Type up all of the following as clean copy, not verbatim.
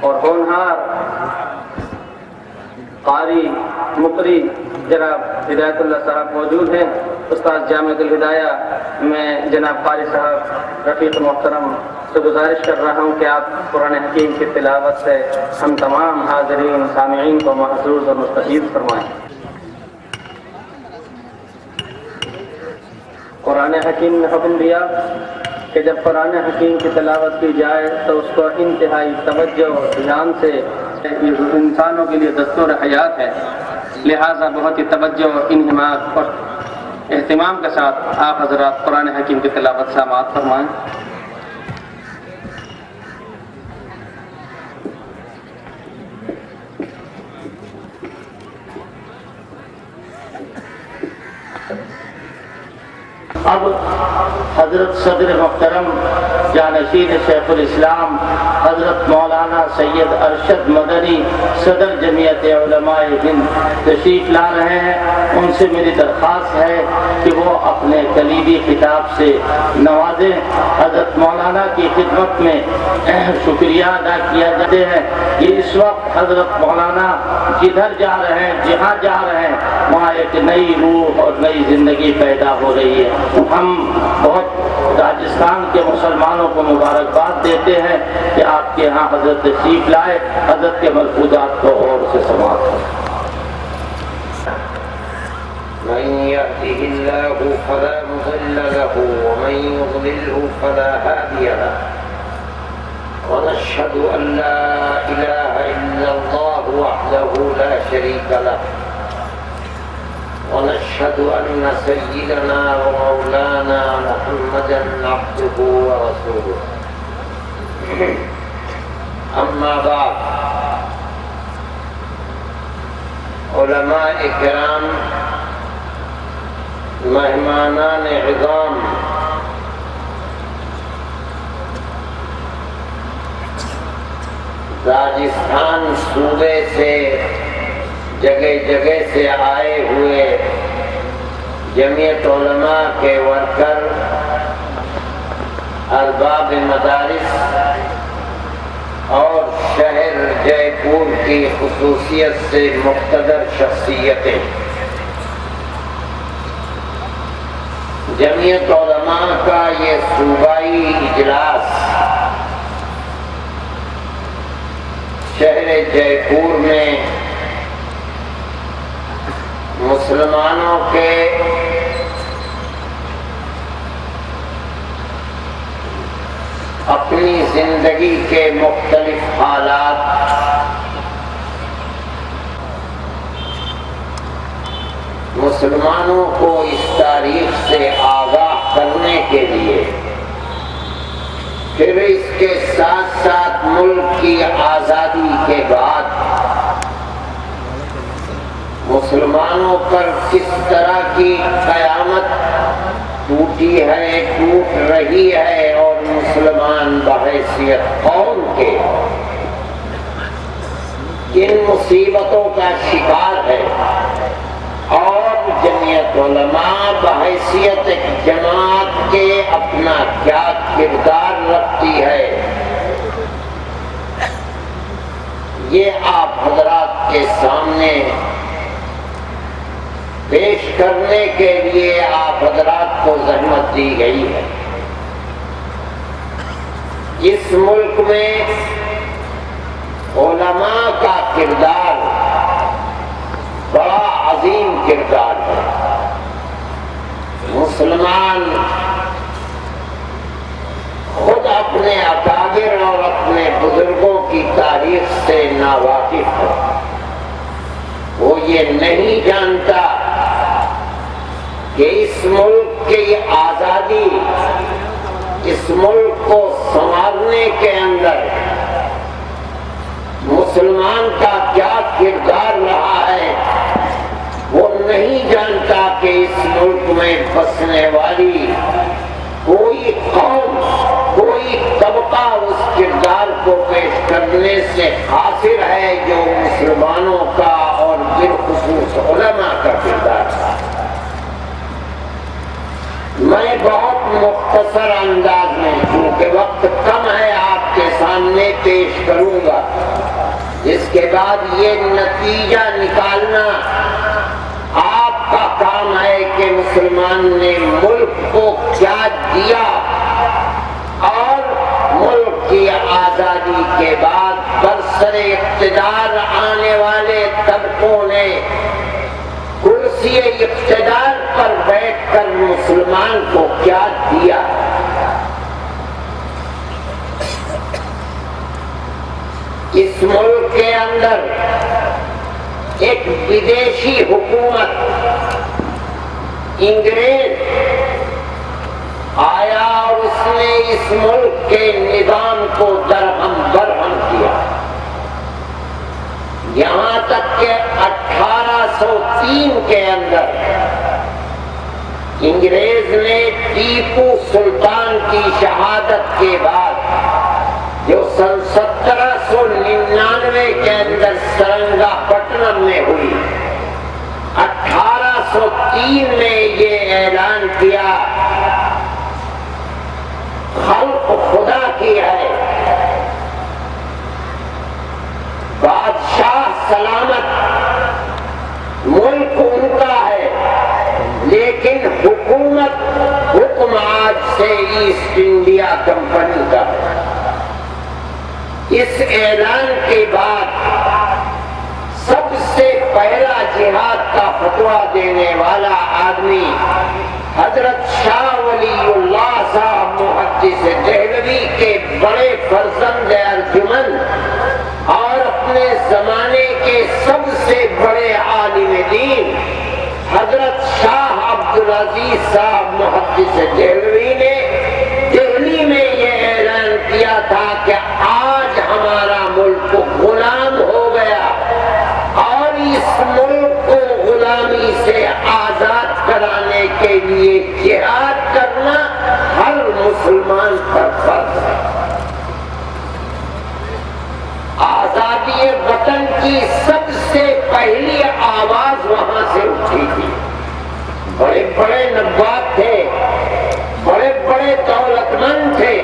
اور ہونہار قاری مقری جناب ہدایت اللہ صاحب موجود ہیں۔ استاد جامعۃ الہدایہ میں جناب قاری صاحب رفیق محترم سے گزارش کر رہا ہوں کہ آپ قرآن حکیم کی تلاوت سے ہم تمام حاضرین سامعین کو محظوظ اور مستفید فرمائیں۔ قرآن حکیم نے حکم دیا کہ جب قرآن حکیم کی تلاوت کی جائے تو اس کو انتہائی توجہ اور دھیان سے، یہ انسانوں کے لیے دستور حیات ہے، لہٰذا بہت ہی توجہ اور انہماک اور اہتمام کے ساتھ آپ حضرات قرآن حکیم کی تلاوت سماعت فرمائیں۔ اب حضرت صدر محترم جانشین شیخ الاسلام حضرت مولانا سید ارشد مدنی صدر جمعیت علماء ہند تشریف لا رہے ہیں۔ ان سے میری درخواست ہے کہ وہ اپنے کلیدی خطاب سے نوازیں۔ حضرت مولانا کی خدمت میں شکریہ ادا کیا جاتے ہیں کہ اس وقت حضرت مولانا جدھر جا رہے ہیں، جہاں جا رہے ہیں، وہاں ایک نئی روح اور نئی زندگی پیدا ہو رہی ہے۔ ہم بہت راجستھان کے مسلمانوں کو مبارکباد دیتے ہیں کہ آپ کے ہاں حضرت تشریف لائے، حضرت کے ملفوظات کو اور سے سماعت کریں۔ من يهده الله فلا مضل له ومن يضلله فلا هادي له ونشهد أن لا إله إلا الله وحده لا شريك له ونشهد أن سيدنا ومولانا محمدا عبده ورسوله أما بعد، علماء کرام، مہمانان عظام، راجستھان صوبے سے جگہ جگہ سے آئے ہوئے جمعیت علماء کے ورکر، ارباب مدارس اور شہر جے پور کی خصوصیت سے مقتدر شخصیتیں، جمعیت علماء کا یہ صوبائی اجلاس شہر جے پور میں مسلمانوں کے اپنی زندگی کے مختلف حالات، مسلمانوں کو اس تاریخ سے آگاہ کرنے کے لیے، پھر اس کے ساتھ ساتھ ملک کی آزادی کے بعد مسلمانوں پر کس طرح کی قیامت ٹوٹی ہے، ٹوٹ رہی ہے، اور مسلمان بحیثیت قوم کے کن مصیبتوں کا شکار ہے، اور جمعیت علماء بحیثیت ایک جماعت کے اپنا کیا کردار رکھتی ہے، یہ آپ حضرات کے سامنے پیش کرنے کے لیے آپ حضرات کو زحمت دی گئی ہے۔ اس ملک میں علماء کا کردار بڑا عظیم کردار ہے۔ مسلمان خود اپنے اکابر اور اپنے بزرگوں کی تاریخ سے ناواقف ہے۔ وہ یہ نہیں جانتا کہ اس ملک کی آزادی، اس ملک کو سنوارنے کے اندر مسلمان کا کیا کردار رہا ہے۔ وہ نہیں جانتا کہ اس ملک میں بسنے والی کوئی قوم، کوئی طبقہ اس کردار کو پیش کرنے سے قاصر ہے جو مسلمانوں کا اور بالخصوص علماء کا کردار تھا۔ میں بہت مختصر انداز میں، چونکہ وقت کم ہے، آپ کے سامنے پیش کروں گا اس کے بعد یہ نتیجہ نکالنا آپ کا کام ہے کہ مسلمان نے ملک کو کیا دیا، اور ملک کی آزادی کے بعد برسر اقتدار آنے والے طبقوں نے کرسی اقتدار پر بیٹھ کر مسلمان کو کیا دیا۔ اس ملک کے اندر ایک ودیشی حکومت انگریز آیا اور اس نے اس ملک کے نظام کو درہم برہم کیا، یہاں تک کہ 1803 کے اندر انگریز نے ٹیپو سلطان کی شہادت کے بعد جو سن 1799 کے اندر سرنگا پٹنم میں ہوئی، 1803 میں یہ اعلان کیا خلق خدا کی ہے، بادشاہ سلامت، ملک ان کا ہے، لیکن حکومت حکم آج سے ایسٹ انڈیا کمپنی کا ہے۔ اس اعلان کے بعد سب سے پہلا جہاد کا فتویٰ دینے والا آدمی حضرت شاہ ولی اللہ صاحب محدث دہلوی کے بڑے فرزند ارجمند اور اپنے زمانے کے سب سے بڑے عالم دین حضرت شاہ عبدالعزیز صاحب محدث دہلوی نے دہلی میں یہ اعلان کیا تھا کہ آج ہمارا ملک غلام ہو گیا، اور اس ملک کو غلامی سے آزاد کرانے کے لیے جہاد کرنا ہر مسلمان پر فرض ہے۔ آزادی وطن کی سب سے پہلی آواز وہاں سے اٹھی تھی، بڑے بڑے نواب تھے، بڑے بڑے دولت مند تھے،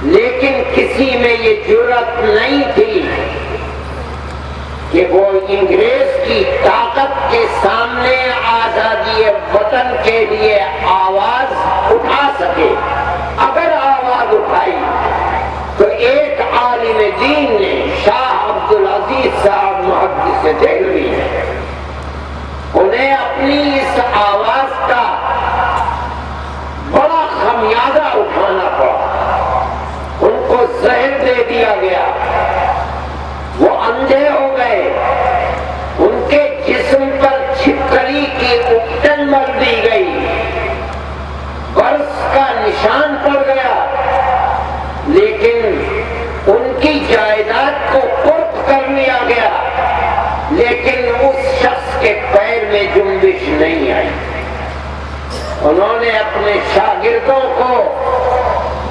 لیکن کسی میں یہ جرأت نہیں تھی کہ وہ انگریز کی طاقت کے سامنے آزادی وطن کے لیے آواز اٹھا سکے۔ اگر آواز اٹھائی تو ایک عالم دین نے، شاہ عبدالعزیز صاحب محدث دہلوی نے، انہیں اپنی اس آواز کا بڑا خمیازہ اٹھانا پڑا، ان کو زہر دے دیا گیا، وہ اندھے ہو گئے، ان کے جسم پر چھپکلی کی اپٹن مر دی گئی، برس کا نشان پڑ گیا، لیکن ان کی جائیداد کو قرض کر لیا گیا، لیکن اس شخص کے پیر میں جنبش نہیں آئی۔ انہوں نے اپنے شاگردوں کو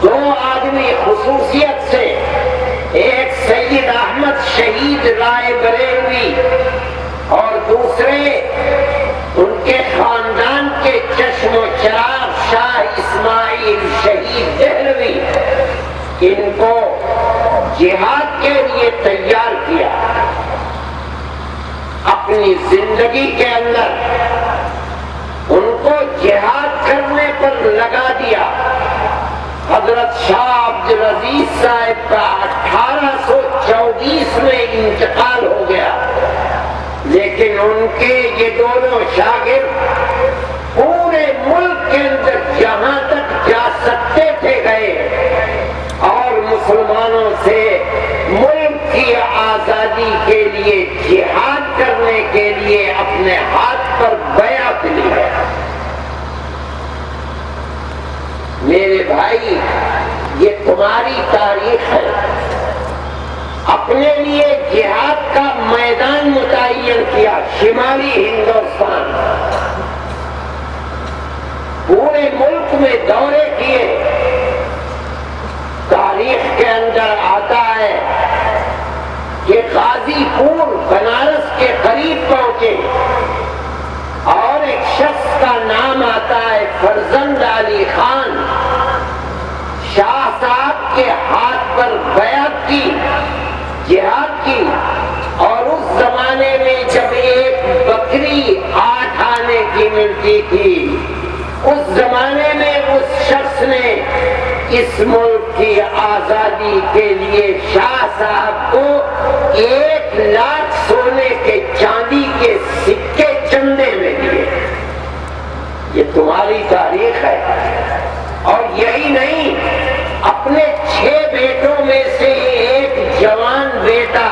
دو آدمی خصوصیت سے، ایک سید احمد شہید رائے بریلوی اور دوسرے ان کے خاندان کے چشم و چراغ شاہ اسماعیل شہید دہلوی، ان کو جہاد کے لیے تیار کیا، اپنی زندگی کے اندر ان کو جہاد کرنے پر لگا دیا۔ حضرت شاہ عبدالعزیز صاحب کا 1824 میں انتقال ہو گیا، لیکن ان کے یہ دونوں شاگرد پورے ملک کے اندر جہاں تک جا سکتے تھے گئے، اور مسلمانوں سے ملک کی آزادی کے لیے جہاد کرنے کے لیے اپنے ہاتھ پر بیعت لی ہے۔ میرے بھائی، یہ تمہاری تاریخ ہے۔ اپنے لیے جہاد کا میدان متعین کیا، شمالی ہندوستان، پورے ملک میں دورے کیے۔ تاریخ کے اندر آتا ہے کہ غازی پور بنارس کے قریب پہنچے، اور ایک شخص کا نام آتا ہے فرزند علی خان، شاہ صاحب کے ہاتھ پر بیعت کی، جہاد کی، اور اس زمانے میں جب ایک بکری 8 آنے کی ملتی تھی، اس زمانے میں اس شخص نے اس ملک کی آزادی کے لیے شاہ صاحب کو 1 لاکھ سونے کے چاندی کے سکے چندے میں دیے۔ یہ تمہاری تاریخ ہے۔ اور یہی نہیں، اپنے 6 بیٹوں میں سے ایک جوان بیٹا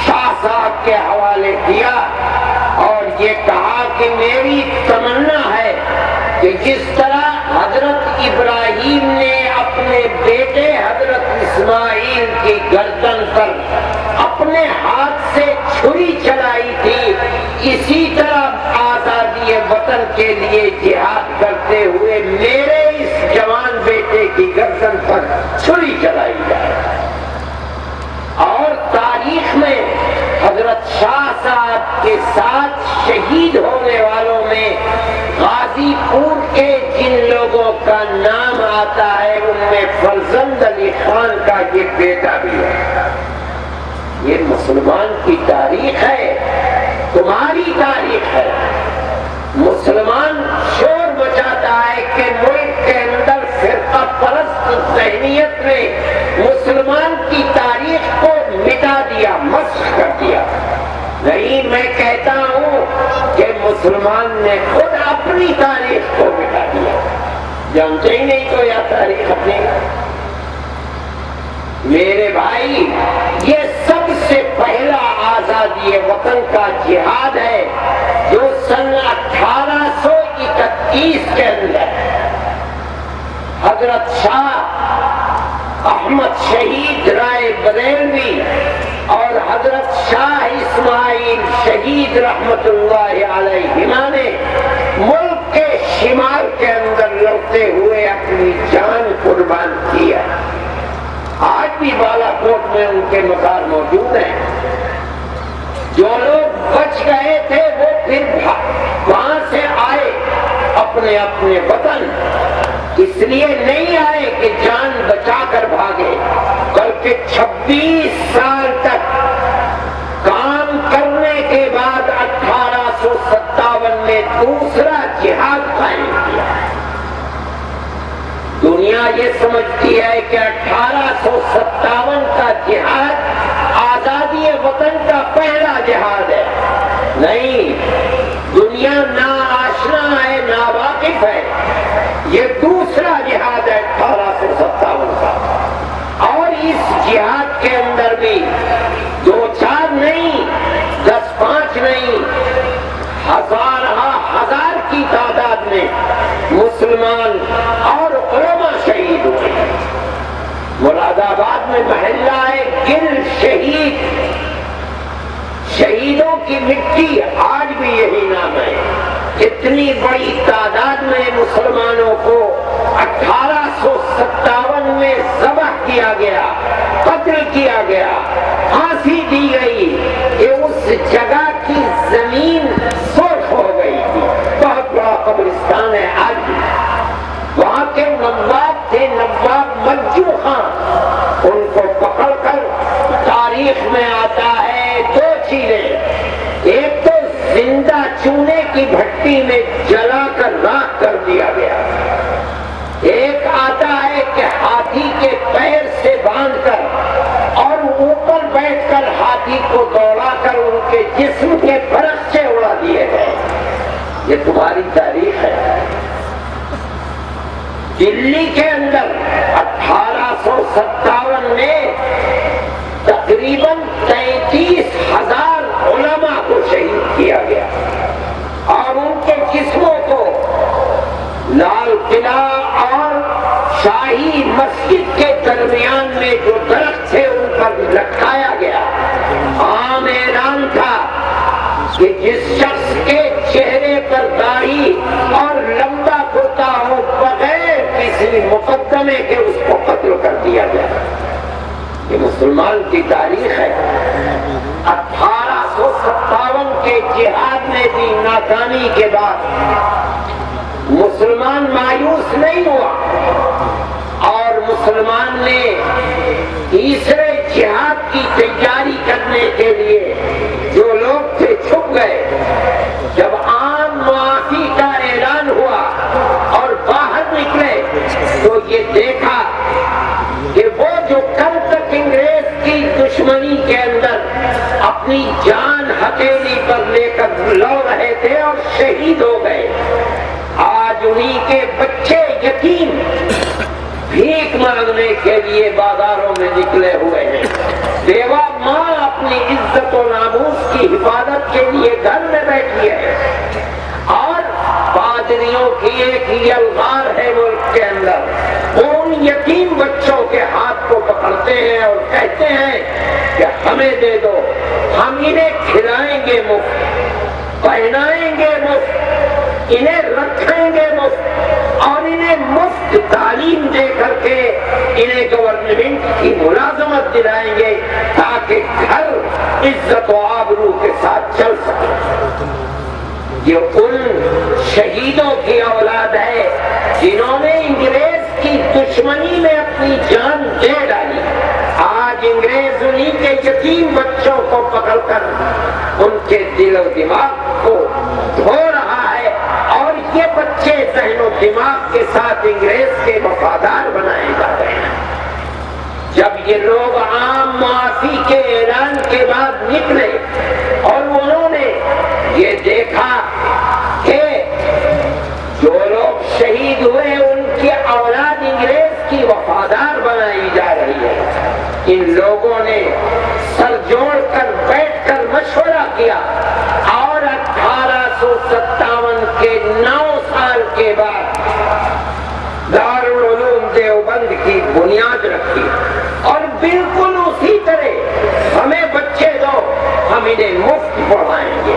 شاہ صاحب کے حوالے کیا اور یہ کہا کہ میری تمنا ہے کہ جس طرح حضرت ابراہیم نے اپنے بیٹے حضرت اسماعیل کی گردن پر اپنے ہاتھ سے چھری چلائی تھی، اسی طرح آزادی وطن کے لیے جہاد کرتے ہوئے میرے اس جوان بیٹے کی گردن پر چھری چلائی جائے۔ اور تاریخ میں حضرت شاہ صاحب کے ساتھ شہید ہونے والوں میں غازی پور کے جن لوگوں کا نام آتا ہے ان میں فرزند علی خان کا یہ بیٹا بھی ہے۔ یہ مسلمان کی تاریخ ہے، تمہاری تاریخ ہے۔ مسلمان شور مچاتا ہے کہ ملک کے اندر فرقہ پرست ذہنیت نے مسلمان کی تاریخ کو مٹا دیا، مسخ کر دیا۔ نہیں، میں کہتا ہوں کہ مسلمان نے خود اپنی تاریخ کو مٹا دیا۔ جانتے ہی نہیں تو یہ تاریخ اپنی۔ میرے بھائی، یہ سب سے پہلا آزادی وطن کا جہاد ہے جو سن 1831 کے اندر حضرت شاہ احمد شہید رائے بریلوی اور حضرت شاہ اسماعیل شہید رحمت اللہ علیہما نے ملک کے شمال کے اندر لڑتے ہوئے اپنی جان قربان کی ہے۔ آج بھی بالا کوٹ میں ان کے مزار موجود ہیں۔ جو لوگ بچ گئے تھے وہ پھر وہاں سے آئے اپنے اپنے وطن، اس لیے نہیں آئے کہ جان بچا کر بھاگے، بلکہ 26 سال تک کام کرنے کے بعد 1857 میں دوسرا جہاد قائم کیا۔ دنیا یہ سمجھتی ہے کہ 1857 کا جہاد آزادی وطن کا پہلا جہاد ہے۔ نہیں، دنیا نا آشنا ہے، نا واقف ہے۔ یہ دوسرا جہاد ہے 1857 کا، اور اس جہاد کے اندر بھی 2-4 نہیں، 10-5 نہیں، ہزار کی تعداد میں مسلمان اور علماء شہید ہوئے۔ مراد آباد میں محلہ ہے گل شہید، شہیدوں کی مٹی، آج بھی یہی نام ہے۔ اتنی بڑی تعداد میں مسلمانوں کو 1857 میں ذبح کیا گیا، قتل کیا گیا، پھانسی دی گئی کہ اس جگہ کی زمین سرخ ہو گئی تھی۔ بہت بڑا قبرستان ہے آج بھی۔ وہاں کے نواب تھے، نواب منجو خان، ان کو پکڑ کر تاریخ میں آتا ہے 2 چیزیں، ایک تو زندہ چونے کی بھٹی میں جلا کر راکھ کر دیا گیا، ایک آتا ہے کہ ہاتھی کے پیر سے باندھ کر اور اوپر بیٹھ کر ہاتھی کو دوڑا کر ان کے جسم کے برقچے اڑا دیے گئے۔ یہ تمہاری تاریخ ہے۔ دلی کے اندر 1857 میں تقریباً 33,000 علماء کو شہید کیا گیا، اور ان کے جسموں کو لال قلعہ اور شاہی مسجد کے درمیان میں جو درخت تھے ان پر لٹکایا گیا۔ عام اعلان تھا کہ جس شخص کے چہرے پر داڑھی اور لمبا کرتا ہو بغیر کسی مقدمے کے اس کو قتل کر دیا گیا۔ یہ مسلمان کی تاریخ ہے۔ 1857 کے جہاد میں بھی ناکامی کے بعد مسلمان مایوس نہیں ہوا، اور مسلمان نے تیسرے جہاد کی تیاری کرنے اپنی جان ہتھیلی پر لے کر لو رہے تھے اور شہید ہو گئے. آج انہی کے بچے یتیم بھیک مانگنے کے لیے بازاروں میں نکلے ہوئے ہیں. بیوہ ماں اپنی عزت و ناموس کی حفاظت کے لیے گھر میں بیٹھی ہے اور پادریوں کی ایک یلغار ہے ملک کے اندر. ان یتیم بچوں کے ہاتھ کو پکڑتے ہیں اور کہتے ہیں کہ ہمیں دے دو, ہم انہیں کھلائیں گے مفت, پہنائیں گے مفت, انہیں رکھیں گے مفت اور انہیں مفت تعلیم دے کر کے انہیں گورنمنٹ کی ملازمت دلائیں گے تاکہ گھر عزت و آبرو کے ساتھ چل سکے. یہ ان شہیدوں کی اولاد ہے جنہوں نے انگریز کی دشمنی میں اپنی جان دے ڈالی. آج انگریز انہی کے یتیم بچوں کو پکڑ کر ان کے دل و دماغ کو دھو رہا ہے اور یہ بچے ذہن و دماغ کے ساتھ انگریز کے وفادار بنائے جا رہے ہیں. جب یہ لوگ عام معافی کے اعلان کے بعد نکلے اور انہوں نے یہ دیکھا کہ جو لوگ شہید ہوئے ان کی اولاد انگریز کی وفادار بنائی جا رہی ہے, ان لوگوں نے سر جوڑ کر بیٹھ کر مشورہ کیا اور 1857 کے 9 سال کے بعد دارالعلوم دیوبند کی بنیاد رکھی. اور بالکل اسی طرح ہمیں بچے دو, ہم انہیں مفت پڑھائیں گے,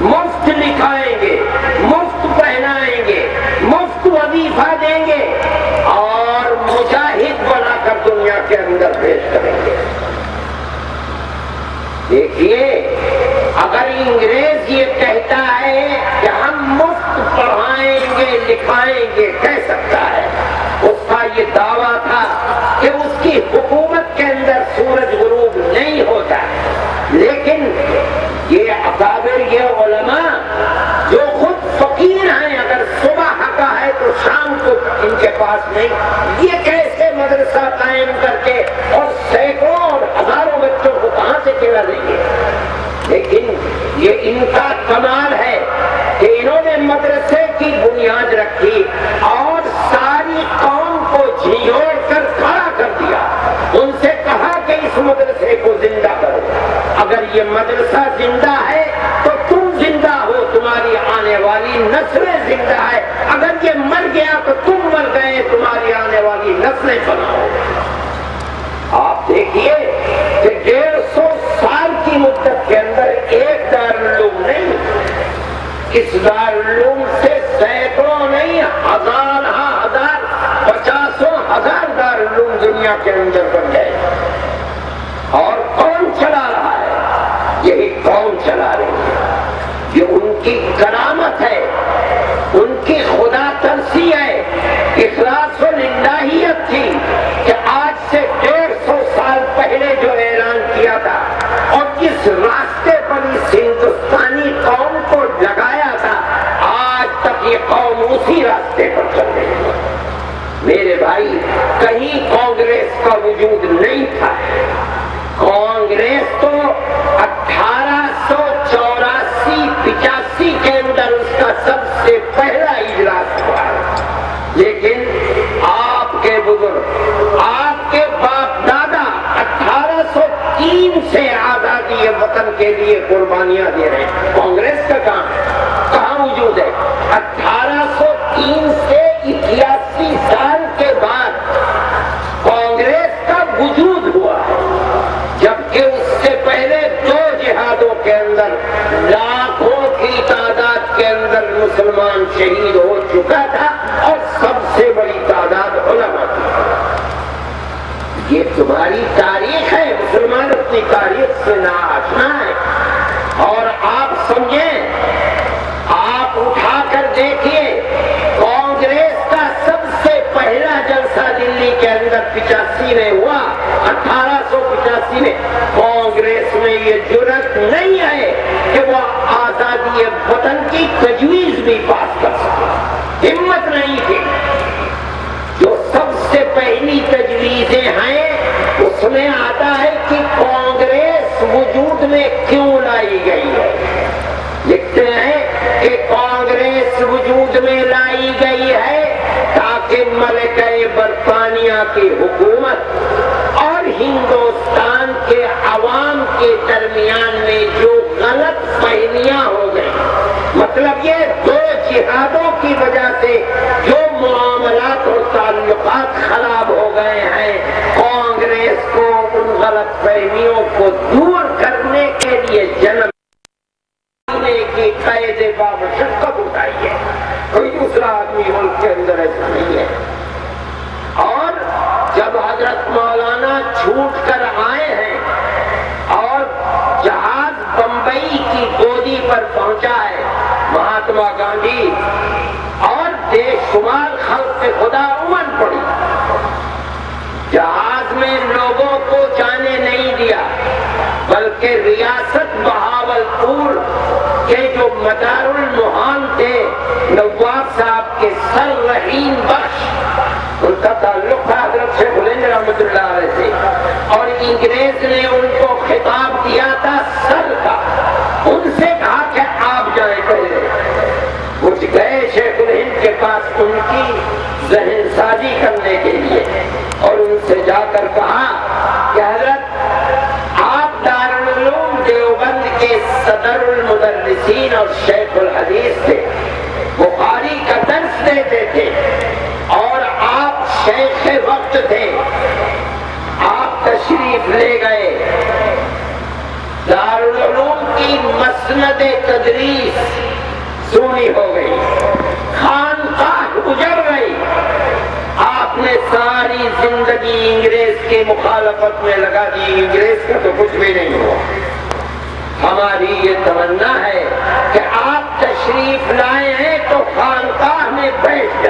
مفت لکھائیں گے, مفت پہنائیں گے, مفت وظیفہ دیں گے اور مجاہد بنا کر دنیا کے اندر پیش کریں گے. دیکھیے, اگر انگریز یہ کہتا ہے کہ ہم مفت پڑھائیں گے لکھائیں گے, کہہ سکتا ہے. اس کا یہ دعویٰ تھا کہ اس کی حکومت کے اندر سورج غروب نہیں ہوتا, لیکن یہ اکابر, یہ علماء جو خود فقیر ہیں, اگر صبح حقا ہے تو شام کو ان کے پاس نہیں, یہ کیسے مدرسہ قائم کر کے اور سینکڑوں اور ہزاروں بچوں کو کہاں سے کھلا دیں گے. لیکن یہ ان کا کمال ہے کہ انہوں نے مدرسے کی بنیاد رکھی اور ساری قوم کو جھنجھوڑ کر کھڑا کر دیا. ان سے کہا کہ اس مدرسے کو زندہ کرو, اگر یہ مدرسہ زندہ ہے تو تم زندہ ہو, تمہاری آنے والی نسلیں زندہ ہے, اگر یہ مر گیا تو تم مر گئے, تمہاری آنے والی نسلیں بناؤ. آپ دیکھیے کہ 150 سال کی مدت کے اندر ایک دارالعلوم نہیں, اس دارالعلوم سے سینکڑوں نہیں, ہزار 50,000 دارالعلوم دنیا کے اندر بن گئے. اور کون چلا رہا ہے؟ یہی قوم چلا رہی ہے. یہ ان کی کرامت ہے, ان کی خدا ترسی ہے, اخلاص و للہیت تھی کہ آج سے 150 سال پہلے جو اعلان کیا تھا اور جس راستے پر اس ہندوستانی قوم کو لگایا تھا, آج تک یہ قوم اسی راستے پر چل رہی ہے. میرے بھائی, کہیں کانگریس کا وجود نہیں تھا. کانگریس تو 1884-85 کے اندر اس کا سب سے پہلا اجلاس ہوا, لیکن آپ کے بزرگ, آپ کے باپ دادا 1803 سے آزادی وطن کے لیے قربانیاں دے رہے ہیں. کانگریس کا کہاں وجود ہے؟ 1803 سے 81 سال کے بعد کانگریس کا وجود ہوا ہے, جبکہ اس سے پہلے 2 جہادوں کے اندر لاکھوں کی تعداد کے اندر مسلمان شہید ہو چکا تھا اور سب سے بڑی تعداد علماء کی. یہ تمہاری تاریخ ہے, مسلمان اپنی تاریخ سے ناآشنا ہے. اور آپ سمجھیں, آپ اٹھا کر دیکھیے, کانگریس کا سب سے پہلا جلسہ دلی کے اندر 85 میں ہوا, 1885 میں. کانگریس میں یہ جرأت نہیں ہے کہ وہ آزادی وطن کی تجویز بھی پاس کر سکے, ہمت نہیں تھی. جو سب سے پہلی تجویزیں ہیں اس میں آتا ہے کہ کانگریس وجود میں کیوں ملکہ برطانیہ کی حکومت اور ہندوستان کے عوام کے درمیان میں جو غلط فہمیاں ہو گئی، مطلب یہ دو جہادوں کی وجہ سے جو معاملات اور تعلقات خراب ہو گئے ہیں، کانگریس کو ان غلط فہمیوں کو دور کرنے کے لیے جنم کی قید بامشقت اٹھائی ہے۔ کوئی دوسرا آدمی ملک کے اندر ایسا نہیں ہے۔ اور جب حضرت مولانا چھوٹ کر آئے ہیں اور جہاز بمبئی کی گودی پر پہنچا ہے، مہاتما گاندھی اور بے شمار خلق خدا امن پڑی، جہاز میں لوگوں کو جانے نہیں دیا، بلکہ ریاست بہاولپور کے جو مدار المحال تھے نواب صاحب کے سر رحیم بخش، ان کا تعلق تھا حضرت شیخ الہند رحمۃ اللہ علیہ سے، اور انگریز نے ان کو خطاب دیا تھا سر کا، ان سے کہا کہ آپ جائیں پہلے، کچھ گئے شیخ الہند کے پاس ان کی ذہن سازی کرنے کے لیے، اور ان سے جا کر کہا کہ حضرت آپ دارالعلوم دیوبند کے صدر المدرسین اور شیخ الحدیث تھے، بخاری کا درس دیتے تھے، اور آپ شیخ وقت تھے، آپ تشریف لے گئے، دارالعلوم کی مسند تدریس سونی ہو گئی، خانقاہ اجڑ گئی، آپ نے ساری زندگی انگریز کی مخالفت میں لگا دی، انگریز کا تو کچھ بھی نہیں ہوا۔ ہماری یہ تمنا ہے کہ آپ تشریف لائے ہیں تو خانقاہ میں بیٹھ